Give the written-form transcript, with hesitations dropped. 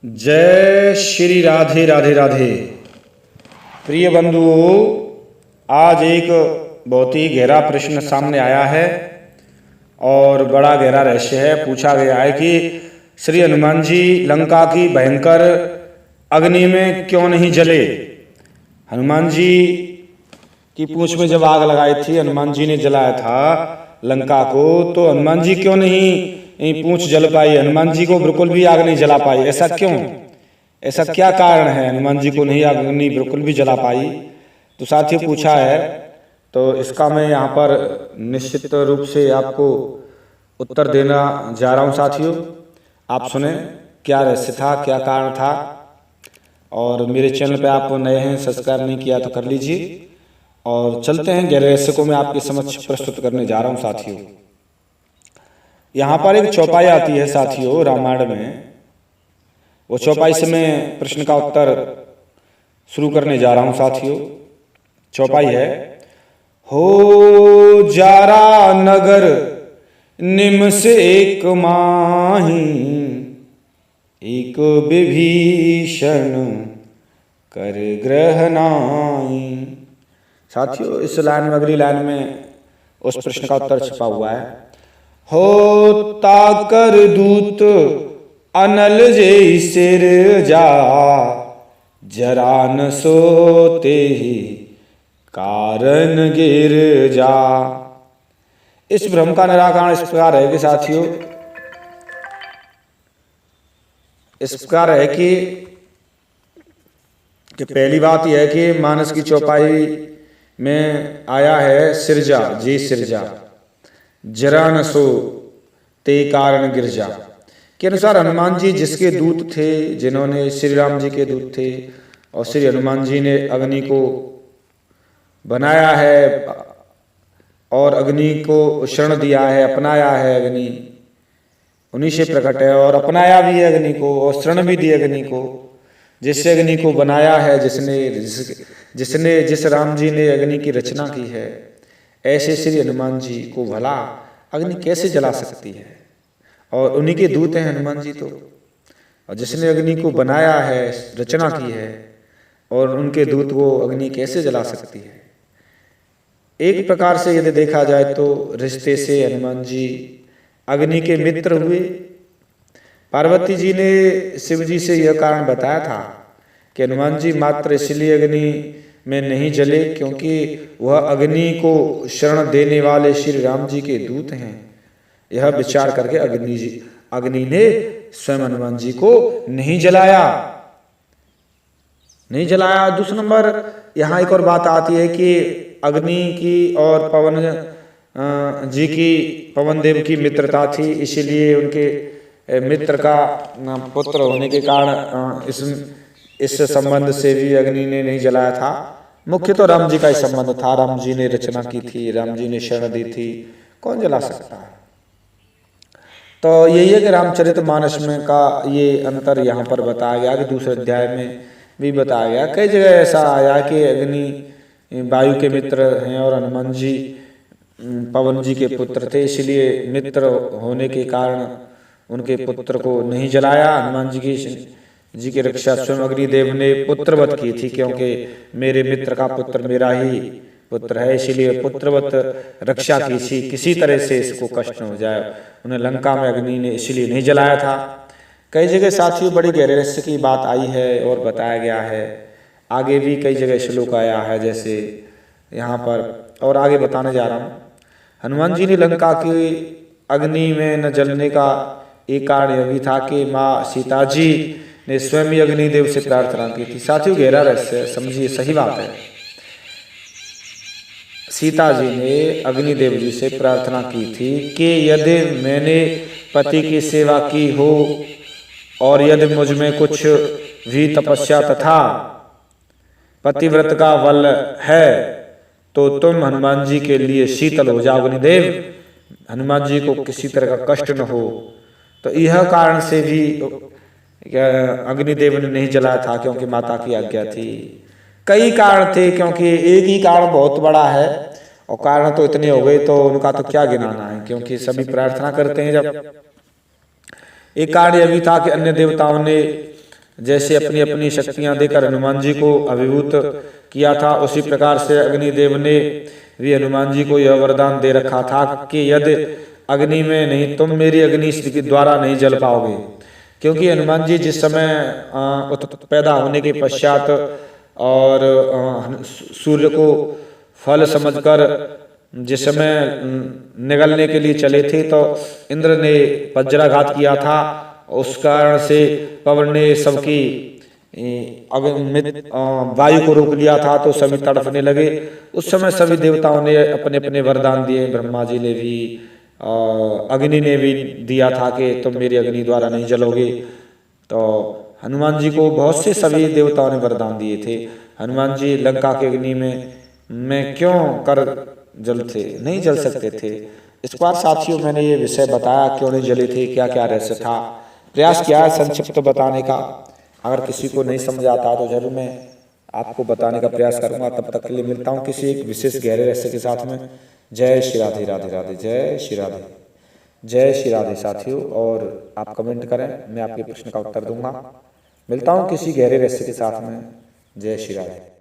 जय श्री राधे राधे राधे। प्रिय बंधुओं, आज एक बहुत ही गहरा प्रश्न सामने आया है और बड़ा गहरा रहस्य है। पूछा गया है कि श्री हनुमान जी लंका की भयंकर अग्नि में क्यों नहीं जले। हनुमान जी की पूंछ में जब आग लगाई थी, हनुमान जी ने जलाया था लंका को, तो हनुमान जी क्यों नहीं पूंछ जल पाई, हनुमान जी को बिल्कुल भी आग नहीं जला पाई। ऐसा क्यों? ऐसा क्या कारण है हनुमान जी को नहीं अग्नि बिल्कुल भी जला पाई? तो साथियों पूछा है, तो इसका मैं यहाँ पर निश्चित रूप से आपको उत्तर देना जा रहा हूँ। साथियों आप सुने क्या रहस्य था, क्या कारण था। और मेरे चैनल पे आप नए हैं, सब्सक्राइब नहीं किया तो कर लीजिए। और चलते हैं गहरे रहस्य को मैं आपके समक्ष प्रस्तुत करने जा रहा हूँ। साथियों यहाँ पर एक चौपाई आती है साथियों रामायण में। वो चौपाई से मैं प्रश्न का उत्तर शुरू करने जा रहा हूं। साथियों चौपाई है, हो जारा नगर निम से एक माही, एक विभीषण कर ग्रह नाई। साथियों इस लाइन में, अगली लाइन में उस प्रश्न का उत्तर छुपा हुआ है। हो ताकर दूत अनल जे सिर जा, जरा न सोते ही कारण गिर जा। इस भ्रम का निराकरण इस प्रकार है कि साथियों, इस प्रकार है कि पहली बात यह है कि मानस की चौपाई में आया है सिरजा, जी सिरजा, जरा न सो ते कारण गिरजा के अनुसार हनुमान जी जिसके दूत थे, जिन्होंने श्री राम जी के दूत थे, और श्री हनुमान जी ने अग्नि को बनाया है और अग्नि को शरण दिया है, अपनाया है। अग्नि उन्हीं से प्रकट है और अपनाया भी है अग्नि को और शरण भी दी अग्नि को। जिससे अग्नि को बनाया है, जिसने जिस राम जी ने अग्नि की रचना की है, ऐसे श्री हनुमान जी को भला अग्नि कैसे जला सकती है? और उन्हीं के दूत हैं हनुमान जी तो, और जिसने अग्नि को बनाया है, रचना की है, और उनके दूत वो अग्नि कैसे जला सकती है? एक प्रकार से यदि देखा जाए तो रिश्ते से हनुमान जी अग्नि के मित्र हुए। पार्वती जी ने शिव जी से यह कारण बताया था कि हनुमान जी मात्र इसलिए अग्नि में नहीं जले क्योंकि वह अग्नि को शरण देने वाले श्री राम जी के दूत हैं। यह विचार करके अग्नि ने स्वयं हनुमान जी को नहीं जलाया। दूसरा नंबर यहाँ एक और बात आती है कि अग्नि की और पवन जी की, पवन देव की मित्रता थी, इसीलिए उनके मित्र का पुत्र होने के कारण इस संबंध से भी अग्नि ने नहीं जलाया था। मुख्य तो राम जी का ही संबंध था, राम जी ने रचना की थी, राम जी ने शरण दी थी, कौन जला सकता है? तो यही है कि रामचरितमानस में का ये अंतर यहाँ पर बताया गया कि दूसरे अध्याय में भी बताया गया। कई जगह ऐसा आया कि अग्नि वायु के मित्र हैं और हनुमान जी पवन जी के पुत्र थे, इसलिए मित्र होने के कारण उनके पुत्र को नहीं जलाया। हनुमान जी की रक्षा स्वयं अग्निदेव ने पुत्रवत की थी, क्योंकि मेरे मित्र का पुत्र मेरा ही पुत्र है, इसीलिए पुत्रवत रक्षा की थी, किसी तरह से इसको कष्ट न हो जाए। उन्हें लंका में अग्नि ने इसलिए नहीं जलाया था। कई जगह साथियों बड़ी गहरे रहस्य की बात आई है और बताया गया है। आगे भी कई जगह श्लोक आया है, जैसे यहाँ पर, और आगे बताने जा रहा हूँ। हनुमान जी ने लंका की अग्नि में न जलने का एक कारण यह भी था कि माँ सीता जी ने स्वयं ही अग्निदेव से प्रार्थना की थी। साथियों गहरा रहस्य समझिए, सही बात है। सीता जी ने अग्निदेव जी से प्रार्थना की थी कि यदि मैंने पति की सेवा की हो और यदि मुझ में कुछ भी तपस्या तथा पतिव्रत का बल है तो तुम हनुमान जी के लिए शीतल हो जाओ अग्निदेव, हनुमान जी को किसी तरह का कष्ट न हो। तो यह कारण से भी अग्निदेव ने नहीं जलाया था, क्योंकि माता की आज्ञा थी। कई कारण थे, क्योंकि एक ही कारण बहुत बड़ा है और कारण तो इतने हो गए तो उनका तो क्या गिनाना है, क्योंकि सभी प्रार्थना करते हैं। जब एक कारण यह भी था कि अन्य देवताओं ने जैसे अपनी अपनी शक्तियां देकर हनुमान जी को अभिभूत किया था, उसी प्रकार से अग्निदेव ने भी हनुमान जी को यह वरदान दे रखा था कि यदि अग्नि में नहीं, तुम मेरी अग्नि के द्वारा नहीं जल पाओगे। क्योंकि हनुमान जी जिस समय पैदा होने के पश्चात और सूर्य को फल समझकर जिस समय निगलने के लिए चले थे, तो इंद्र ने वज्राघात किया था। उस कारण से पवन ने सबकी वायु को रोक लिया था, तो सभी तड़पने लगे। उस समय सभी देवताओं ने अपने अपने वरदान दिए। ब्रह्मा जी ने भी, अग्नि ने भी दिया था कि तुम मेरी अग्नि द्वारा नहीं जलोगे। तो हनुमान जी को बहुत से सभी देवताओं ने वरदान दिए थे। हनुमान जी लंका के अग्नि में क्यों कर जलते नहीं जल सकते थे। इस बार साथियों मैंने ये विषय बताया क्यों नहीं जले थे, क्या क्या रहस्य था। प्रयास किया है संक्षिप्त बताने का। अगर किसी को नहीं समझ आता तो जरूर मैं आपको बताने का प्रयास करूंगा। तब तक के लिए मिलता हूँ किसी एक विशेष गहरे रहस्य के साथ में। जय श्री राधे राधे राधे, जय श्री राधे, जय श्री राधे साथियों। और आप कमेंट करें, मैं आपके प्रश्न का उत्तर दूंगा। मिलता हूँ किसी गहरे रहस्य के साथ में। जय श्री राधे।